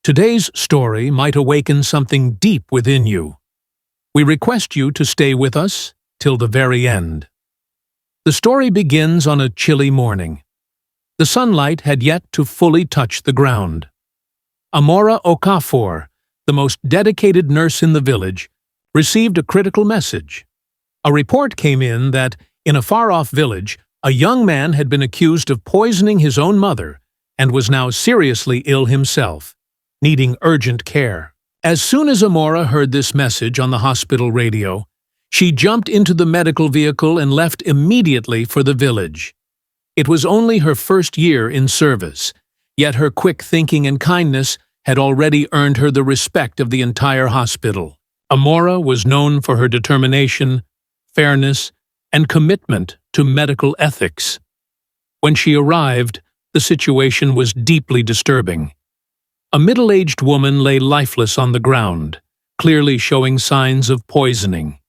Today's story might awaken something deep within you. We request you to stay with us till the very end. The story begins on a chilly morning. The sunlight had yet to fully touch the ground. Amora Okafor, the most dedicated nurse in the village, received a critical message. A report came in that, in a far-off village, a young man had been accused of poisoning his own mother and was now seriously ill himself, needing urgent care. As soon as Amora heard this message on the hospital radio, she jumped into the medical vehicle and left immediately for the village. It was only her first year in service, yet her quick thinking and kindness had already earned her the respect of the entire hospital. Amora was known for her determination, fairness, and commitment to medical ethics. When she arrived, the situation was deeply disturbing. A middle-aged woman lay lifeless on the ground, clearly showing signs of poisoning.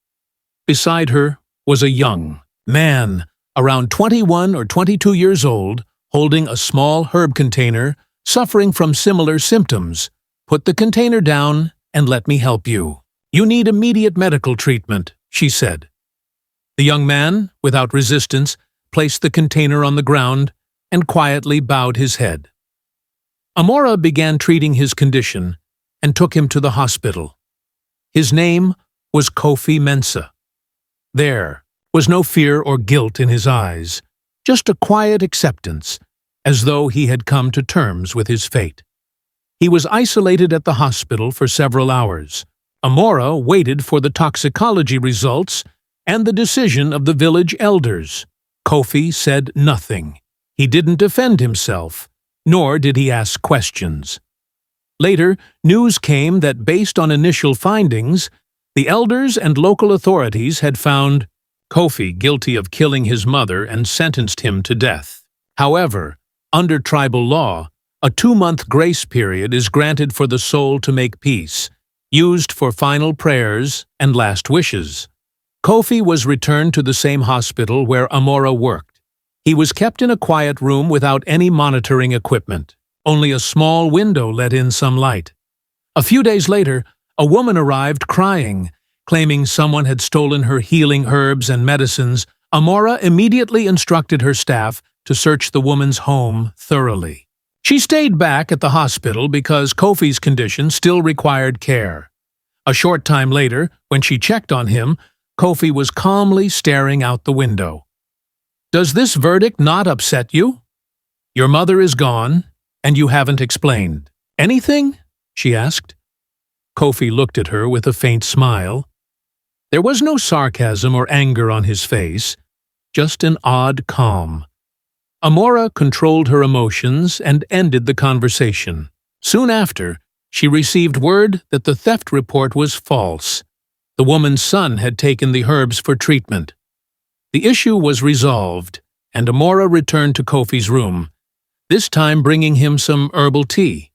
Beside her was a young man, around 21 or 22 years old, holding a small herb container, suffering from similar symptoms. "Put the container down and let me help you. You need immediate medical treatment," she said. The young man, without resistance, placed the container on the ground and quietly bowed his head. Amora began treating his condition and took him to the hospital. His name was Kofi Mensah. There was no fear or guilt in his eyes, just a quiet acceptance, as though he had come to terms with his fate. He was isolated at the hospital for several hours. Amora waited for the toxicology results and the decision of the village elders. Kofi said nothing. He didn't defend himself, nor did he ask questions. Later, news came that based on initial findings, the elders and local authorities had found Kofi guilty of killing his mother and sentenced him to death. However, under tribal law, a 2-month grace period is granted for the soul to make peace, used for final prayers and last wishes. Kofi was returned to the same hospital where Amora worked. He was kept in a quiet room without any monitoring equipment. Only a small window let in some light. A few days later, a woman arrived crying, claiming someone had stolen her healing herbs and medicines. Amora immediately instructed her staff to search the woman's home thoroughly. She stayed back at the hospital because Kofi's condition still required care. A short time later, when she checked on him, Kofi was calmly staring out the window. "Does this verdict not upset you? Your mother is gone, and you haven't explained. Anything?" she asked. Kofi looked at her with a faint smile. There was no sarcasm or anger on his face, just an odd calm. Amora controlled her emotions and ended the conversation. Soon after, she received word that the theft report was false. The woman's son had taken the herbs for treatment. The issue was resolved, and Amora returned to Kofi's room, this time bringing him some herbal tea.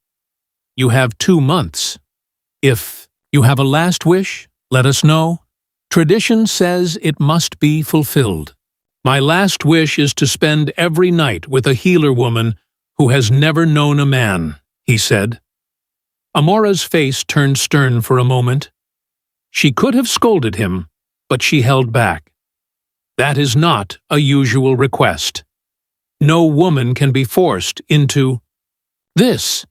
"You have 2 months. If you have a last wish, let us know. Tradition says it must be fulfilled. My last wish is to spend every night with a healer woman who has never known a man," he said. Amora's face turned stern for a moment. She could have scolded him, but she held back. That is not a usual request. No woman can be forced into this.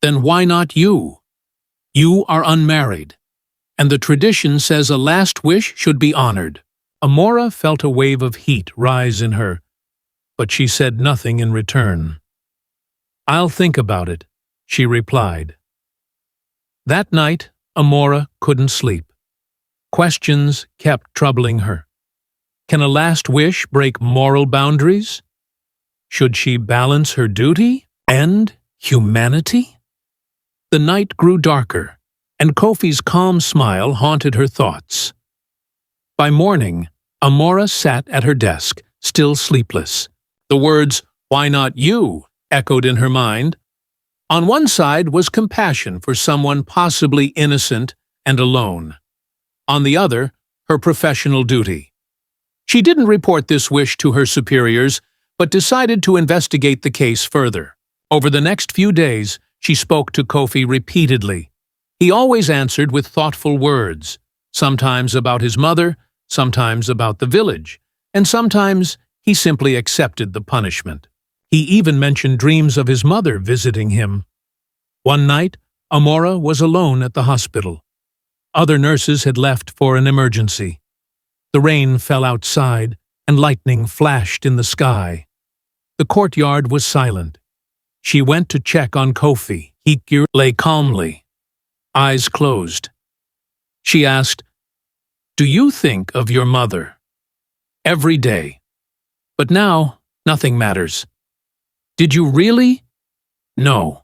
Then why not you? You are unmarried, and the tradition says a last wish should be honored. Amora felt a wave of heat rise in her, but she said nothing in return. "I'll think about it," she replied. That night, Amora couldn't sleep. Questions kept troubling her. Can a last wish break moral boundaries? Should she balance her duty and humanity? The night grew darker, and Kofi's calm smile haunted her thoughts. By morning, Amora sat at her desk, still sleepless. The words, "Why not you?" echoed in her mind. On one side was compassion for someone possibly innocent and alone. On the other, her professional duty. She didn't report this wish to her superiors, but decided to investigate the case further. Over the next few days, She spoke to Kofi repeatedly. He always answered with thoughtful words, sometimes about his mother, sometimes about the village, and sometimes he simply accepted the punishment. He even mentioned dreams of his mother visiting him. One night, Amora was alone at the hospital. Other nurses had left for an emergency. The rain fell outside, and lightning flashed in the sky. The courtyard was silent. She went to check on Kofi. He lay calmly, eyes closed. She asked, "Do you think of your mother?" "Every day. But now, nothing matters." "Did you really?" "No.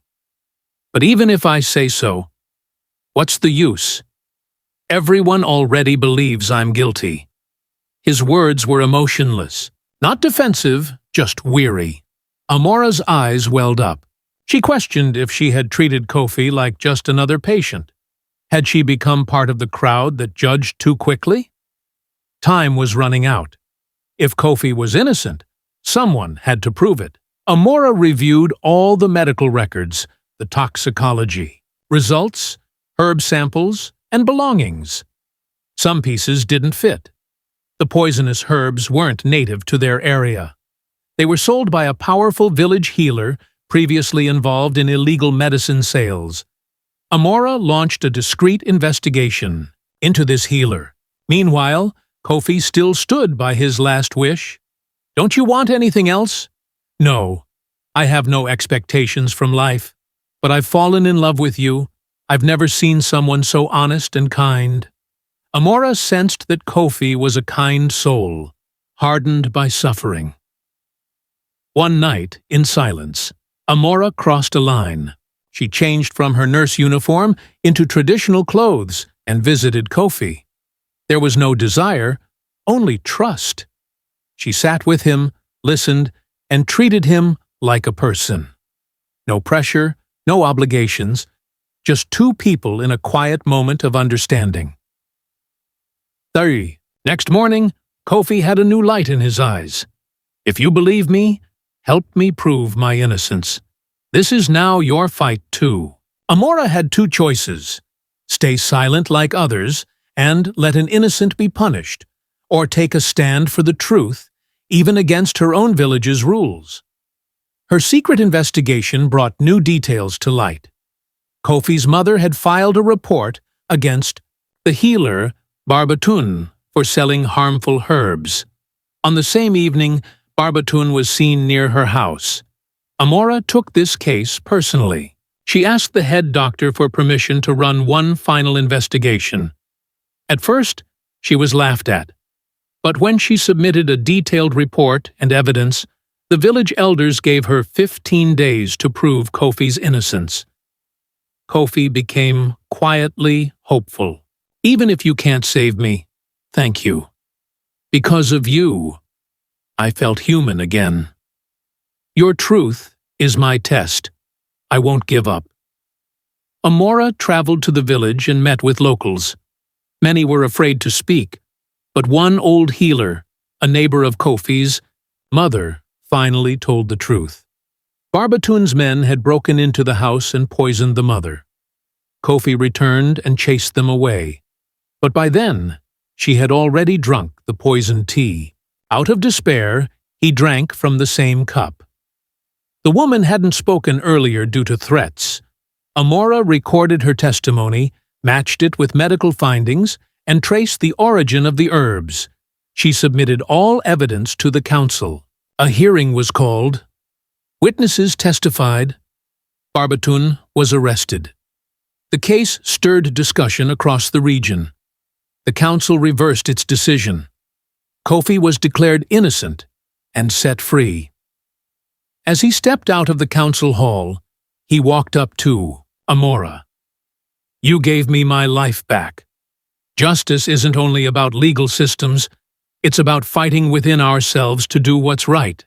But even if I say so, what's the use? Everyone already believes I'm guilty." His words were emotionless, not defensive, just weary. Amora's eyes welled up. She questioned if she had treated Kofi like just another patient. Had she become part of the crowd that judged too quickly? Time was running out. If Kofi was innocent, someone had to prove it. Amora reviewed all the medical records, the toxicology, results, herb samples, and belongings. Some pieces didn't fit. The poisonous herbs weren't native to their area. They were sold by a powerful village healer previously involved in illegal medicine sales. Amora launched a discreet investigation into this healer. Meanwhile, Kofi still stood by his last wish. "Don't you want anything else?" "No, I have no expectations from life, but I've fallen in love with you. I've never seen someone so honest and kind." Amora sensed that Kofi was a kind soul, hardened by suffering. One night, in silence, Amora crossed a line. She changed from her nurse uniform into traditional clothes and visited Kofi. There was no desire, only trust. She sat with him, listened, and treated him like a person. No pressure, no obligations, just two people in a quiet moment of understanding. 3. Next morning, Kofi had a new light in his eyes. "If you believe me, help me prove my innocence. This is now your fight too." Amora had two choices: stay silent like others and let an innocent be punished, or take a stand for the truth, even against her own village's rules. Her secret investigation brought new details to light. Kofi's mother had filed a report against the healer Barbatun for selling harmful herbs. On the same evening, Barbatun was seen near her house. Amora took this case personally. She asked the head doctor for permission to run one final investigation. At first, she was laughed at. But when she submitted a detailed report and evidence, the village elders gave her 15 days to prove Kofi's innocence. Kofi became quietly hopeful. "Even if you can't save me, thank you. Because of you, I felt human again. Your truth is my test. I won't give up." Amora traveled to the village and met with locals. Many were afraid to speak, but one old healer, a neighbor of Kofi's mother, finally told the truth. Barbatun's men had broken into the house and poisoned the mother. Kofi returned and chased them away. But by then, she had already drunk the poisoned tea. Out of despair, he drank from the same cup. The woman hadn't spoken earlier due to threats. Amora recorded her testimony, matched it with medical findings, and traced the origin of the herbs. She submitted all evidence to the council. A hearing was called. Witnesses testified. Barbatun was arrested. The case stirred discussion across the region. The council reversed its decision. Kofi was declared innocent and set free. As he stepped out of the council hall, he walked up to Amora. "You gave me my life back. Justice isn't only about legal systems, it's about fighting within ourselves to do what's right."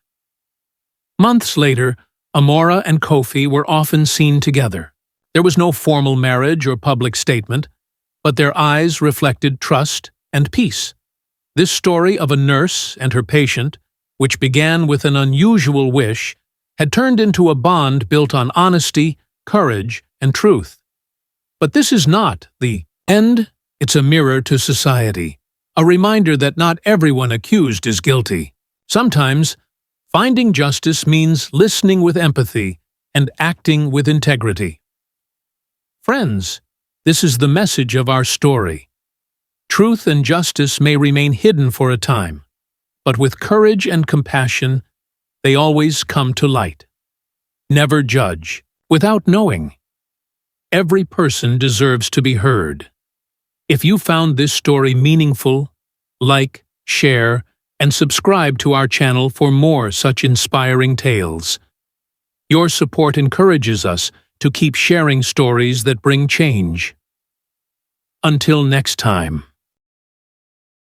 Months later, Amora and Kofi were often seen together. There was no formal marriage or public statement, but their eyes reflected trust and peace. This story of a nurse and her patient, which began with an unusual wish, had turned into a bond built on honesty, courage, and truth. But this is not the end. It's a mirror to society, a reminder that not everyone accused is guilty. Sometimes, finding justice means listening with empathy and acting with integrity. Friends, this is the message of our story. Truth and justice may remain hidden for a time, but with courage and compassion, they always come to light. Never judge without knowing. Every person deserves to be heard. If you found this story meaningful, like, share, and subscribe to our channel for more such inspiring tales. Your support encourages us to keep sharing stories that bring change. Until next time.